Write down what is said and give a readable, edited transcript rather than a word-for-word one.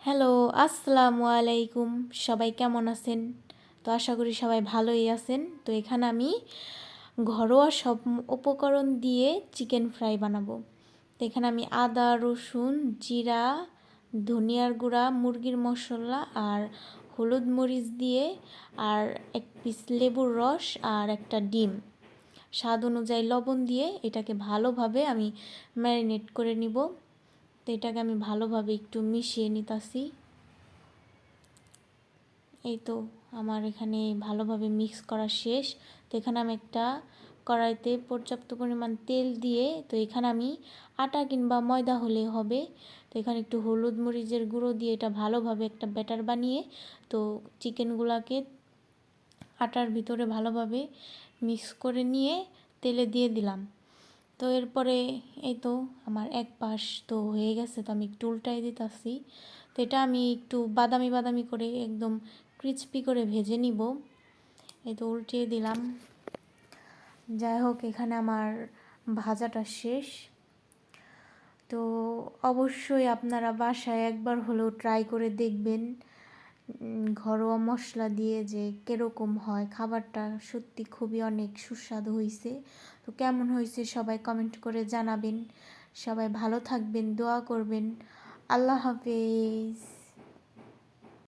Hello, আসসালামু আলাইকুম। সবাই কেমন আছেন? তো আশা করি সবাই ভালোই আছেন। তো এখানে আমি ঘরোয়া সব উপকরণ দিয়ে চিকেন ফ্রাই বানাবো। তো এখানে আমি আদা, রসুন, জিরা, ধনিয়ার গুঁড়া, মুরগির মশলা আর হলুদ মরিচ দিয়ে আর এক পিস লেবুর রস আর একটা ডিম, স্বাদ অনুযায়ী লবণ দিয়ে এটাকে ভালোভাবে আমি ম্যারিনেট করে নিব। তো এটাকে আমি ভালোভাবে একটু মিশিয়ে নিতেছি। এই তো আমার এখানে ভালোভাবে মিক্স করা শেষ। তো এখানে আমি একটা কড়াইতে পর্যাপ্ত পরিমাণ তেল দিয়ে, তো এখানে আমি আটা কিংবা ময়দা হলে হবে। তো এখানে একটু হলুদ মরিচের গুঁড়ো দিয়ে এটা ভালোভাবে একটা ব্যাটার বানিয়ে তো চিকেনগুলোকে আটার ভিতরে ভালোভাবে মিক্স করে নিয়ে তেলে দিয়ে দিলাম। তো এরপরে এই তো আমার এক পাশ তো হয়ে গেছে, তো আমি একটু উল্টাই দিতেছি। তো এটা আমি একটু বাদামি বাদামি করে একদম ক্রিস্পি করে ভেজে নিব। এই তো উল্টিয়ে দিলাম। যাই হোক, এখানে আমার ভাজাটা শেষ। তো অবশ্যই আপনারা বাসায় একবার হলেও ট্রাই করে দেখবেন ঘরোয়া মশলা দিয়ে যে কীরকম হয় খাবারটা। সত্যি খুবই অনেক সুস্বাদু হয়েছে। তো কেমন হয়েছে সবাই কমেন্ট করে জানাবেন। সবাই ভালো থাকবেন, দোয়া করবেন। আল্লাহ হাফেজ।